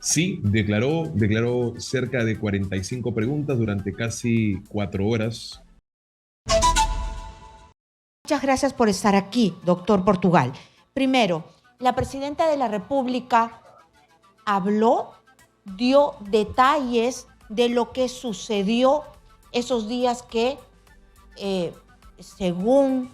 Sí, declaró cerca de 45 preguntas durante casi 4 horas. Muchas gracias por estar aquí, doctor Portugal. Primero, la presidenta de la República habló, dio detalles de lo que sucedió esos días que, según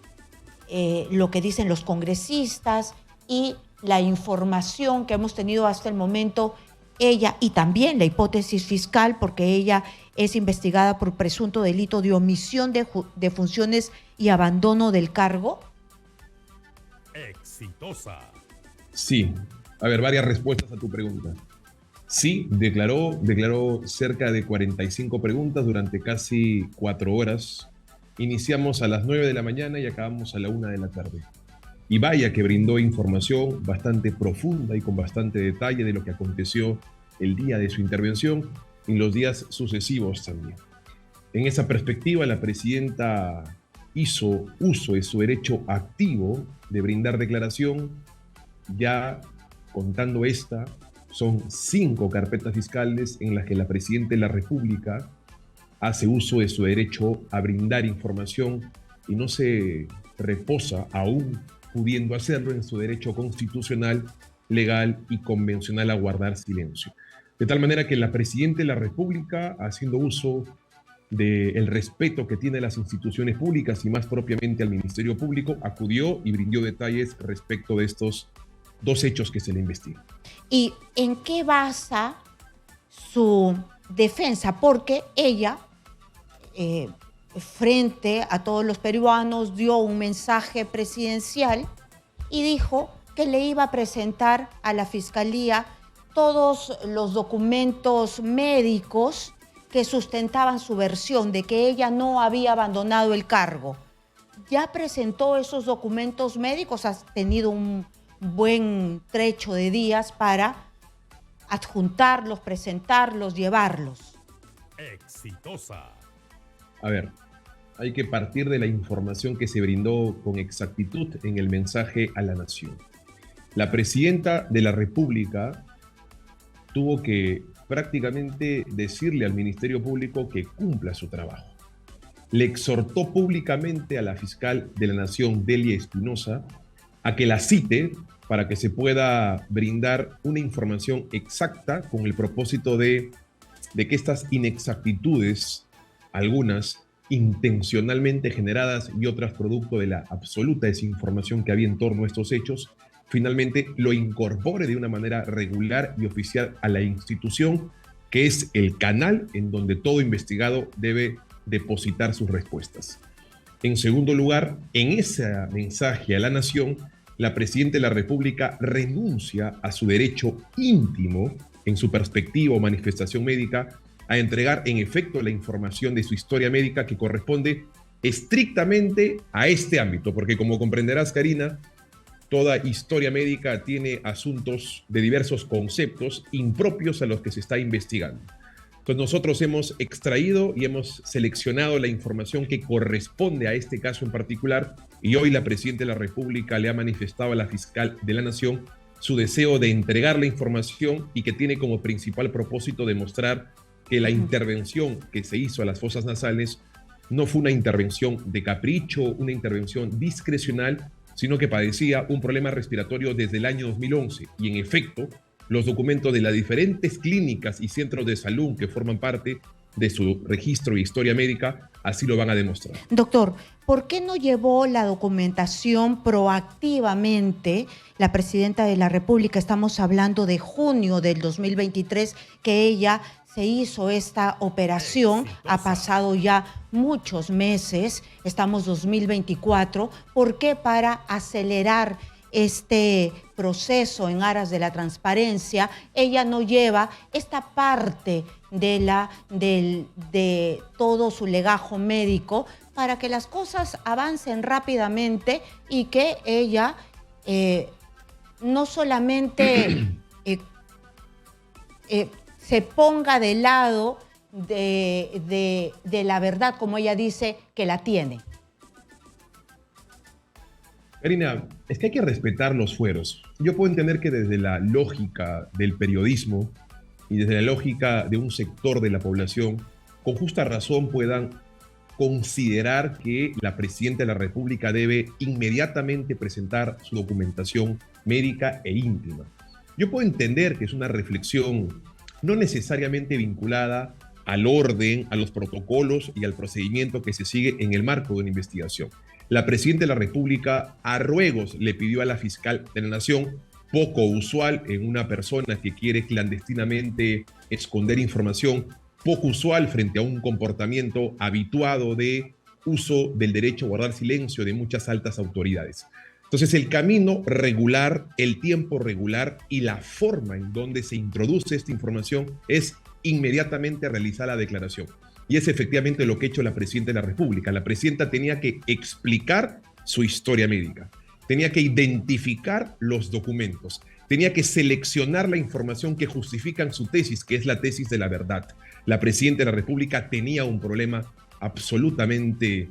lo que dicen los congresistas y la información que hemos tenido hasta el momento, ella y también la hipótesis fiscal, porque ella es investigada por presunto delito de omisión de funciones y abandono del cargo. Exitosa. Sí, a ver, varias respuestas a tu pregunta. Sí, declaró cerca de 45 preguntas durante casi 4 horas. Iniciamos a las 9 de la mañana y acabamos a la 1 de la tarde. Y vaya que brindó información bastante profunda y con bastante detalle de lo que aconteció el día de su intervención y los días sucesivos también. En esa perspectiva, la presidenta hizo uso de su derecho activo de brindar declaración. Ya contando esta, son 5 carpetas fiscales en las que la presidenta de la República hace uso de su derecho a brindar información y no se reposa aún pudiendo hacerlo en su derecho constitucional, legal y convencional a guardar silencio. De tal manera que la presidenta de la República, haciendo uso del respeto que tiene a las instituciones públicas y más propiamente al Ministerio Público, acudió y brindó detalles respecto de estos 2 hechos que se le investigan. ¿Y en qué basa su defensa? Porque ella, frente a todos los peruanos, dio un mensaje presidencial y dijo que le iba a presentar a la Fiscalía todos los documentos médicos que sustentaban su versión de que ella no había abandonado el cargo. ¿Ya presentó esos documentos médicos? ¿Has tenido un buen trecho de días para adjuntarlos, presentarlos, llevarlos? Exitosa. A ver, hay que partir de la información que se brindó con exactitud en el mensaje a la nación. La presidenta de la República tuvo que prácticamente decirle al Ministerio Público que cumpla su trabajo. Le exhortó públicamente a la fiscal de la Nación, Delia Espinosa, a que la cite para que se pueda brindar una información exacta con el propósito de que estas inexactitudes, algunas intencionalmente generadas y otras producto de la absoluta desinformación que había en torno a estos hechos, finalmente lo incorpore de una manera regular y oficial a la institución, que es el canal en donde todo investigado debe depositar sus respuestas. En segundo lugar, en ese mensaje a la nación, la presidenta de la República renuncia a su derecho íntimo, en su perspectiva o manifestación médica, a entregar en efecto la información de su historia médica que corresponde estrictamente a este ámbito, porque como comprenderás, Karina, toda historia médica tiene asuntos de diversos conceptos impropios a los que se está investigando. Entonces nosotros hemos extraído y hemos seleccionado la información que corresponde a este caso en particular y hoy la presidenta de la República le ha manifestado a la fiscal de la Nación su deseo de entregar la información y que tiene como principal propósito demostrar que la intervención que se hizo a las fosas nasales no fue una intervención de capricho, una intervención discrecional, sino que padecía un problema respiratorio desde el año 2011 y en efecto los documentos de las diferentes clínicas y centros de salud que forman parte de su registro y historia médica así lo van a demostrar. Doctor, ¿por qué no llevó la documentación proactivamente la presidenta de la República? Estamos hablando de junio del 2023 que ella se hizo esta operación. Ha pasado ya muchos meses, estamos 2024. ¿Por qué para acelerar este proceso en aras de la transparencia, ella no lleva esta parte de todo su legajo médico para que las cosas avancen rápidamente y que ella no solamente se ponga del lado de la verdad, como ella dice que la tiene? Karina, es que hay que respetar los fueros. Yo puedo entender que desde la lógica del periodismo y desde la lógica de un sector de la población, con justa razón puedan considerar que la Presidenta de la República debe inmediatamente presentar su documentación médica e íntima. Yo puedo entender que es una reflexión no necesariamente vinculada al orden, a los protocolos y al procedimiento que se sigue en el marco de una investigación. La Presidenta de la República a ruegos le pidió a la fiscal de la Nación, poco usual en una persona que quiere clandestinamente esconder información, poco usual frente a un comportamiento habituado de uso del derecho a guardar silencio de muchas altas autoridades. Entonces, el camino regular, el tiempo regular y la forma en donde se introduce esta información es inmediatamente realizar la declaración. Y es efectivamente lo que ha hecho la Presidenta de la República. La Presidenta tenía que explicar su historia médica, tenía que identificar los documentos, tenía que seleccionar la información que justifican su tesis, que es la tesis de la verdad. La Presidenta de la República tenía un problema absolutamente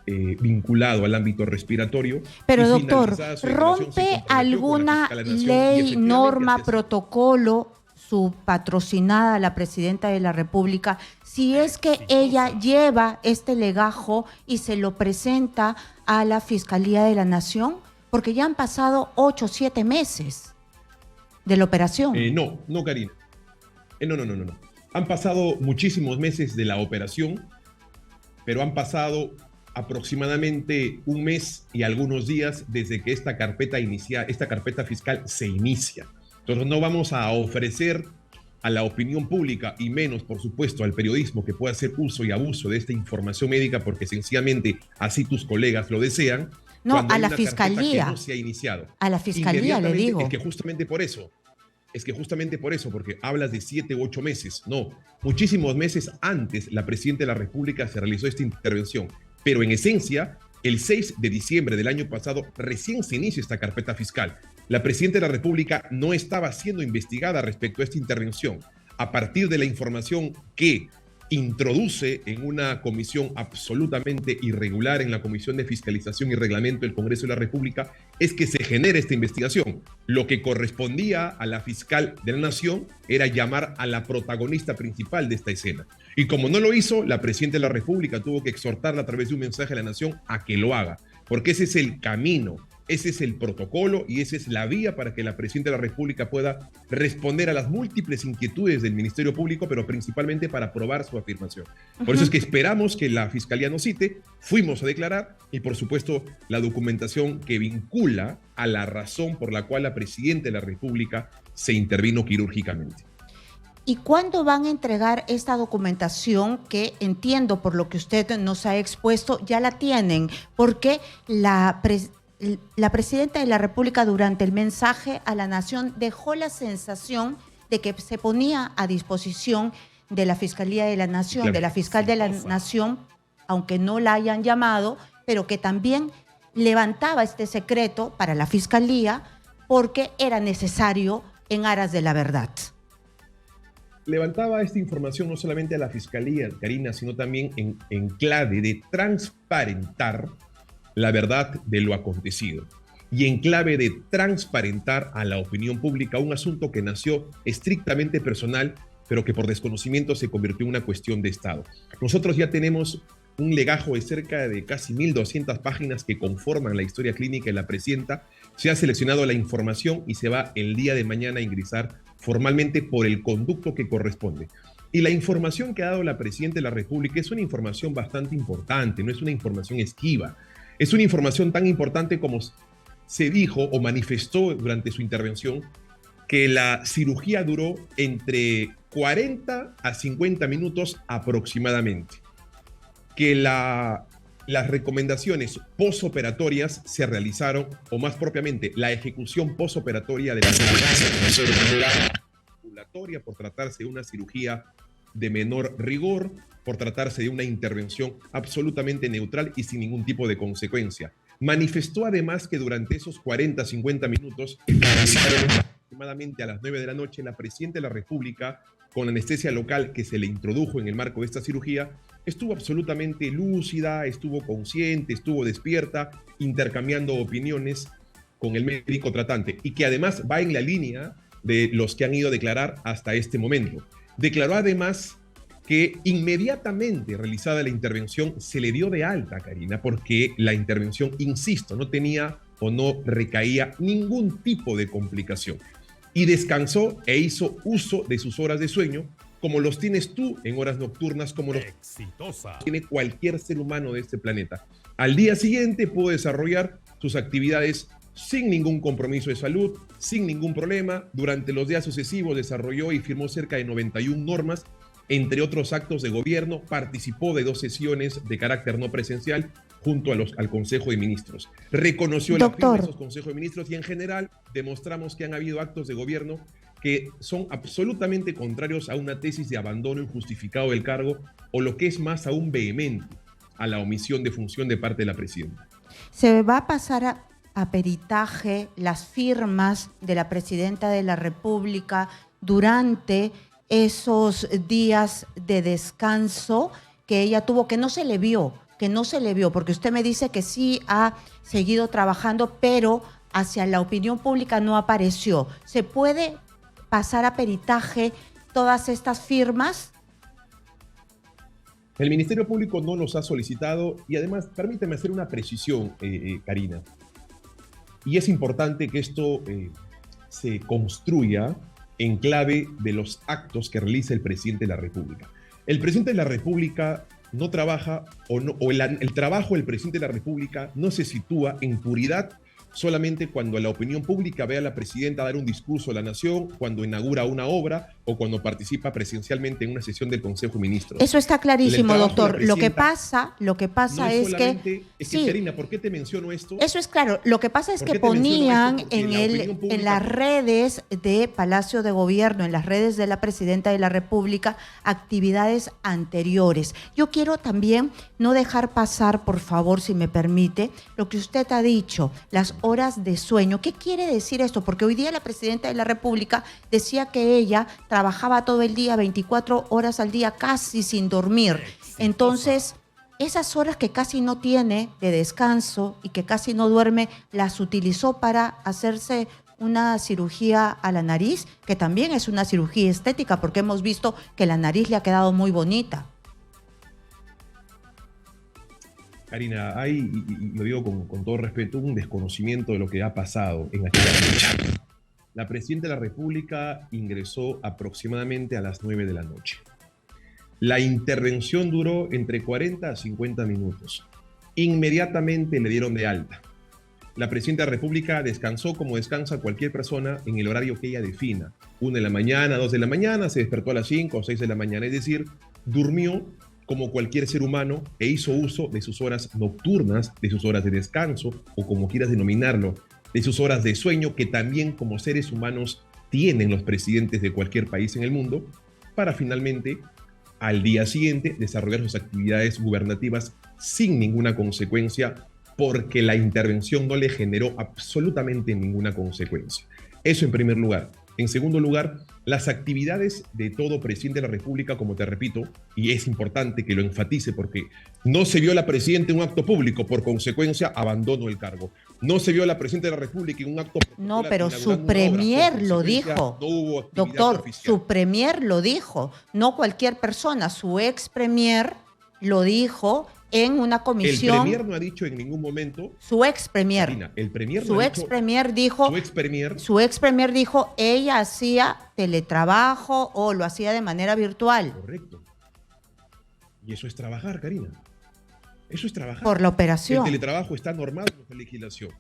vinculado al ámbito respiratorio. Pero doctor, ¿rompe alguna ley, norma, protocolo subpatrocinada a la Presidenta de la República si es que ella lleva este legajo y se lo presenta a la Fiscalía de la Nación? Porque ya han pasado 8 o 7 meses de la operación. No, Karina. No. Han pasado muchísimos meses de la operación, pero han pasado aproximadamente un mes y algunos días desde que esta carpeta fiscal se inicia. Entonces no vamos a ofrecer a la opinión pública y menos, por supuesto, al periodismo que pueda hacer uso y abuso de esta información médica porque sencillamente así tus colegas lo desean. No, a la Fiscalía. No se ha iniciado. A la Fiscalía, le digo. Es que justamente por eso, porque hablas de 7 u 8 meses. No, muchísimos meses antes la Presidenta de la República se realizó esta intervención. Pero en esencia, el 6 de diciembre del año pasado recién se inicia esta carpeta fiscal. La Presidenta de la República no estaba siendo investigada respecto a esta intervención. A partir de la información que introduce en una comisión absolutamente irregular, en la Comisión de Fiscalización y Reglamento del Congreso de la República, es que se genera esta investigación. Lo que correspondía a la fiscal de la Nación era llamar a la protagonista principal de esta escena. Y como no lo hizo, la Presidenta de la República tuvo que exhortarla a través de un mensaje a la Nación a que lo haga, porque ese es el camino, ese es el protocolo y esa es la vía para que la Presidenta de la República pueda responder a las múltiples inquietudes del Ministerio Público, pero principalmente para probar su afirmación. Por eso es que esperamos que la Fiscalía nos cite, fuimos a declarar y por supuesto la documentación que vincula a la razón por la cual la Presidenta de la República se intervino quirúrgicamente. ¿Y cuándo van a entregar esta documentación que entiendo por lo que usted nos ha expuesto ya la tienen? Porque la Presidenta de la República durante el mensaje a la Nación dejó la sensación de que se ponía a disposición de la Fiscalía de la Nación, claro, de la Fiscal de la Nación, aunque no la hayan llamado, pero que también levantaba este secreto para la Fiscalía porque era necesario en aras de la verdad. Levantaba esta información no solamente a la Fiscalía, Karina, sino también en clave de transparentar la verdad de lo acontecido y en clave de transparentar a la opinión pública un asunto que nació estrictamente personal, pero que por desconocimiento se convirtió en una cuestión de Estado. Nosotros ya tenemos un legajo de cerca de casi 1.200 páginas que conforman la historia clínica de la Presidenta. Se ha seleccionado la información y se va el día de mañana a ingresar formalmente por el conducto que corresponde. Y la información que ha dado la Presidenta de la República es una información bastante importante, no es una información esquiva. Es una información tan importante como se dijo o manifestó durante su intervención, que la cirugía duró entre 40 a 50 minutos aproximadamente, que las recomendaciones posoperatorias se realizaron, o más propiamente, la ejecución posoperatoria de la cirugía ambulatoria por tratarse de una cirugía de menor rigor, por tratarse de una intervención absolutamente neutral y sin ningún tipo de consecuencia. Manifestó además que durante esos 40-50 minutos, aproximadamente a las 9 de la noche, la Presidenta de la República, con anestesia local que se le introdujo en el marco de esta cirugía, estuvo absolutamente lúcida, estuvo consciente, estuvo despierta, intercambiando opiniones con el médico tratante, y que además va en la línea de los que han ido a declarar hasta este momento. Declaró además que inmediatamente realizada la intervención se le dio de alta, Karina, porque la intervención, insisto, no tenía o no recaía ningún tipo de complicación. Y descansó e hizo uso de sus horas de sueño, como los tienes tú en horas nocturnas, como los tiene cualquier ser humano de este planeta. Al día siguiente pudo desarrollar sus actividades sin ningún compromiso de salud, sin ningún problema. Durante los días sucesivos desarrolló y firmó cerca de 91 normas, entre otros actos de gobierno. Participó de 2 sesiones de carácter no presencial junto al Consejo de Ministros. Reconoció la firma de esos Consejos de Ministros y en general demostramos que han habido actos de gobierno que son absolutamente contrarios a una tesis de abandono injustificado del cargo o lo que es más aún vehemente, a la omisión de función de parte de la presidenta. ¿Se va a pasar a peritaje las firmas de la presidenta de la República durante esos días de descanso que ella tuvo, que no se le vio, porque usted me dice que sí ha seguido trabajando, pero hacia la opinión pública no apareció? ¿Se puede pasar a peritaje todas estas firmas? El Ministerio Público no los ha solicitado y además, permíteme hacer una precisión, Karina. Y es importante que esto se construya en clave de los actos que realiza el presidente de la República. El presidente de la República no trabaja, el trabajo del presidente de la República no se sitúa en puridad solamente cuando la opinión pública ve a la presidenta dar un discurso a la nación, cuando inaugura una obra o cuando participa presencialmente en una sesión del Consejo de Ministros. Eso está clarísimo, doctor. Lo que pasa no es que... Sí, Karina, ¿por qué te menciono esto? Eso es claro. Lo que pasa es que ponían en las redes de Palacio de Gobierno, en las redes de la Presidenta de la República, actividades anteriores. Yo quiero también no dejar pasar, por favor, si me permite, lo que usted ha dicho, las horas de sueño. ¿Qué quiere decir esto? Porque hoy día la Presidenta de la República decía que ella trabajaba todo el día, 24 horas al día, casi sin dormir. Entonces, esas horas que casi no tiene de descanso y que casi no duerme, las utilizó para hacerse una cirugía a la nariz, que también es una cirugía estética, porque hemos visto que la nariz le ha quedado muy bonita. Karina, hay, y lo digo con todo respeto, un desconocimiento de lo que ha pasado en aquella fecha. La Presidenta de la República ingresó aproximadamente a las 9 de la noche. La intervención duró entre 40 a 50 minutos. Inmediatamente le dieron de alta. La Presidenta de la República descansó como descansa cualquier persona en el horario que ella defina. 1 de la mañana, 2 de la mañana, se despertó a las 5 o 6 de la mañana. Es decir, durmió como cualquier ser humano e hizo uso de sus horas nocturnas, de sus horas de descanso, o como quieras denominarlo, de sus horas de sueño, que también como seres humanos tienen los presidentes de cualquier país en el mundo, para finalmente, al día siguiente, desarrollar sus actividades gubernativas sin ninguna consecuencia, porque la intervención no le generó absolutamente ninguna consecuencia. Eso en primer lugar. En segundo lugar, las actividades de todo presidente de la República, como te repito, y es importante que lo enfatice porque no se vio a la presidenta en un acto público, por consecuencia abandonó el cargo. No se vio a la presidenta de la República en un acto público. No, pero su premier lo dijo. No, doctor, oficial. Su premier lo dijo, no cualquier persona, su ex premier lo dijo en una comisión. El premier no ha dicho en ningún momento. Su ex premier. Marina, el premier su ex premier dijo. Su ex premier dijo, ella hacía teletrabajo o lo hacía de manera virtual. Correcto. Y eso es trabajar, Karina. Eso es trabajar. Por la operación. El teletrabajo está normado en nuestra legislación.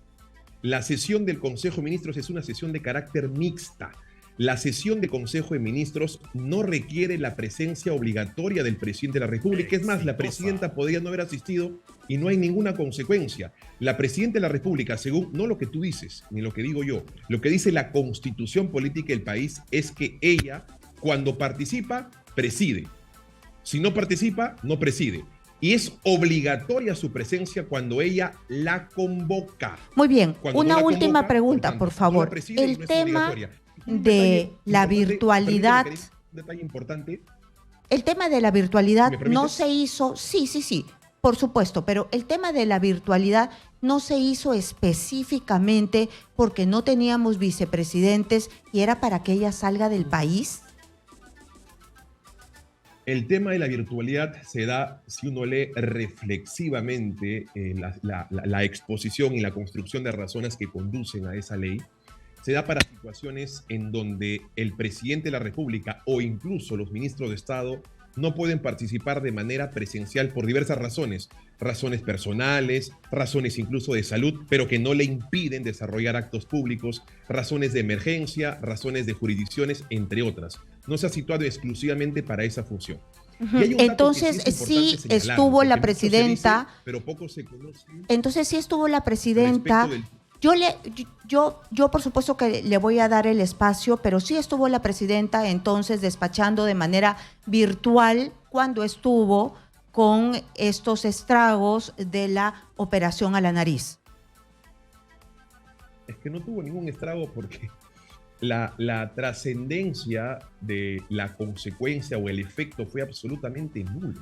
La sesión del Consejo de Ministros es una sesión de carácter mixta. La sesión de Consejo de Ministros no requiere la presencia obligatoria del presidente de la República. Es más, la presidenta podría no haber asistido y no hay ninguna consecuencia. La presidenta de la República, según no lo que tú dices, ni lo que digo yo, lo que dice la Constitución Política del país es que ella, cuando participa, preside. Si no participa, no preside. Y es obligatoria su presencia cuando ella la convoca. Muy bien, una última pregunta, por favor. El tema de la virtualidad. Un detalle importante. El tema de la virtualidad no se hizo, sí, por supuesto, pero el tema de la virtualidad no se hizo específicamente porque no teníamos vicepresidentes y era para que ella salga del país? El tema de la virtualidad se da, si uno lee reflexivamente la exposición y la construcción de razones que conducen a esa ley, se da para situaciones en donde el presidente de la República o incluso los ministros de Estado no pueden participar de manera presencial por diversas razones, razones personales, razones incluso de salud, pero que no le impiden desarrollar actos públicos, razones de emergencia, razones de jurisdicciones, entre otras. No se ha situado exclusivamente para esa función. Entonces sí estuvo la presidenta, dice, pero poco se conoce. Entonces sí estuvo la presidenta. Yo por supuesto que le voy a dar el espacio, pero sí estuvo la presidenta entonces despachando de manera virtual cuando estuvo con estos estragos de la operación a la nariz. Es que no tuvo ningún estrago porque la trascendencia de la consecuencia o el efecto fue absolutamente nulo.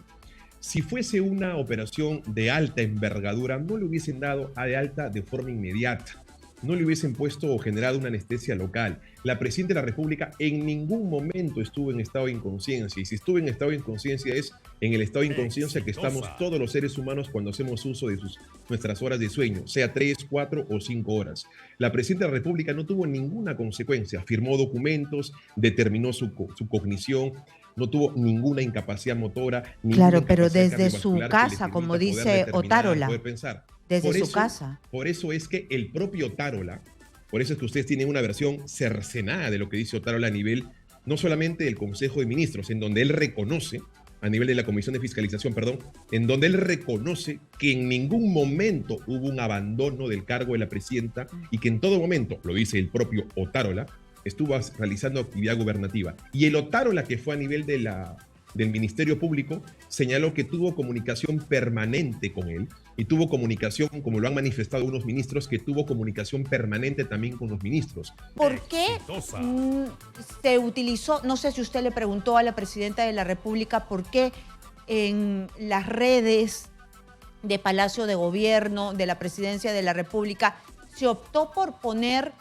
Si fuese una operación de alta envergadura, no le hubiesen dado de alta de forma inmediata, no le hubiesen puesto o generado una anestesia local. La presidenta de la República en ningún momento estuvo en estado de inconsciencia, y si estuvo en estado de inconsciencia es en el estado de inconsciencia que estamos todos los seres humanos cuando hacemos uso de nuestras horas de sueño, sea 3, 4 o 5 horas. La presidenta de la República no tuvo ninguna consecuencia, firmó documentos, determinó su cognición, no tuvo ninguna incapacidad motora. Claro, pero desde su casa, como dice Otárola, desde su casa. Por eso es que el propio Otárola, por eso es que ustedes tienen una versión cercenada de lo que dice Otárola a nivel, no solamente del Consejo de Ministros, en donde él reconoce, a nivel de la Comisión de Fiscalización, perdón, en donde él reconoce que en ningún momento hubo un abandono del cargo de la presidenta y que en todo momento, lo dice el propio Otárola, estuvo realizando actividad gubernativa. Y el Otárola, que fue a nivel del Ministerio Público, señaló que tuvo comunicación permanente con él y tuvo comunicación, como lo han manifestado unos ministros, que tuvo comunicación permanente también con los ministros. ¿Por qué se utilizó, no sé si usted le preguntó a la presidenta de la República, por qué en las redes de Palacio de Gobierno, de la Presidencia de la República, se optó por poner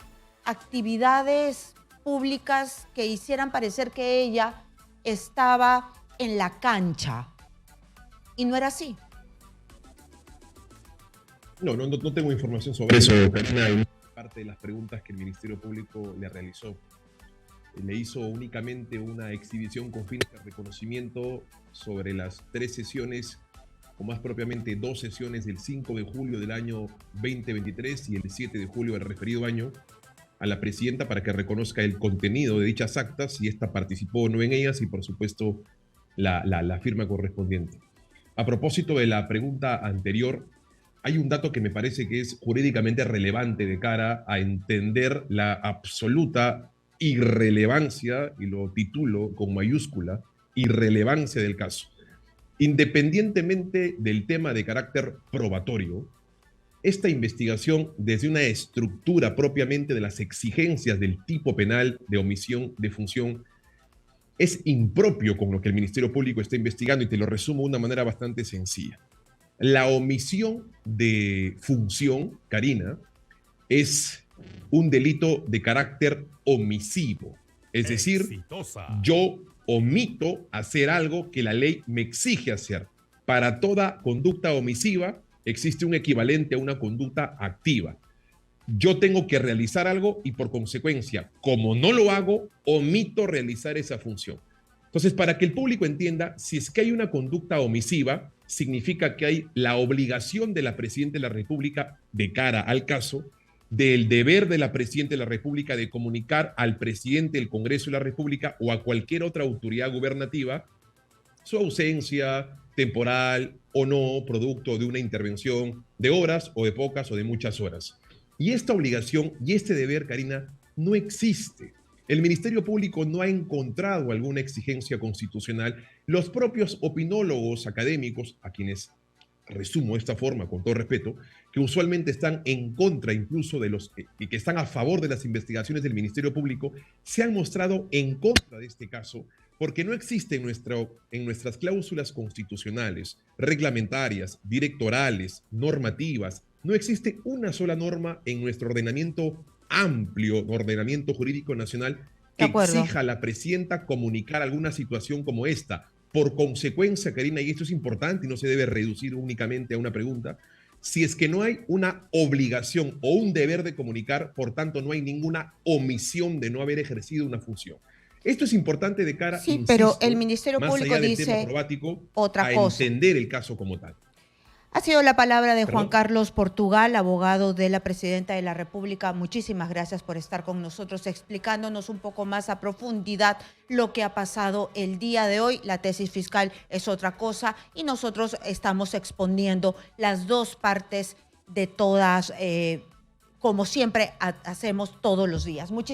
actividades públicas que hicieran parecer que ella estaba en la cancha? Y no era así. No tengo información sobre eso, Karina. Parte de las preguntas que el Ministerio Público le realizó. Le hizo únicamente una exhibición con fines de reconocimiento sobre las 3 sesiones, o más propiamente 2 sesiones del 5 de julio del año 2023 y el 7 de julio del referido año, a la presidenta para que reconozca el contenido de dichas actas, si ésta participó o no en ellas, y por supuesto la firma correspondiente. A propósito de la pregunta anterior, hay un dato que me parece que es jurídicamente relevante de cara a entender la absoluta irrelevancia, y lo titulo con mayúscula, irrelevancia del caso. Independientemente del tema de carácter probatorio, esta investigación, desde una estructura propiamente de las exigencias del tipo penal de omisión de función, es impropio con lo que el Ministerio Público está investigando, y te lo resumo de una manera bastante sencilla. La omisión de función, Karina, es un delito de carácter omisivo. Es decir, yo omito hacer algo que la ley me exige hacer. Para toda conducta omisiva existe un equivalente a una conducta activa. Yo tengo que realizar algo y por consecuencia, como no lo hago, omito realizar esa función. Entonces, para que el público entienda, si es que hay una conducta omisiva, significa que hay la obligación de la Presidenta de la República de cara al caso, del deber de la Presidenta de la República de comunicar al Presidente del Congreso de la República o a cualquier otra autoridad gubernativa su ausencia temporal o no, producto de una intervención de horas o de pocas o de muchas horas. Y esta obligación y este deber, Karina, no existe. El Ministerio Público no ha encontrado alguna exigencia constitucional. Los propios opinólogos académicos, a quienes resumo de esta forma, con todo respeto, que usualmente están en contra incluso de los que están a favor de las investigaciones del Ministerio Público, se han mostrado en contra de este caso, porque no existe en nuestras cláusulas constitucionales, reglamentarias, directorales, normativas, No existe una sola norma en nuestro ordenamiento amplio, ordenamiento jurídico nacional, De que acuerdo. exija a la presidenta comunicar alguna situación como esta. Por consecuencia, Karina, y esto es importante y no se debe reducir únicamente a una pregunta, si es que no hay una obligación o un deber de comunicar, por tanto no hay ninguna omisión de no haber ejercido una función. Esto es importante de cara, Sí, insisto, pero el Ministerio más Público allá del tema dice probático, otra a cosa. entender el caso como tal. Ha sido la palabra de Juan ¿Perdón? Carlos Portugal, abogado de la Presidenta de la República. Muchísimas gracias por estar con nosotros explicándonos un poco más a profundidad lo que ha pasado el día de hoy. La tesis fiscal es otra cosa y nosotros estamos exponiendo las dos partes de todas, como siempre hacemos todos los días. Muchísimas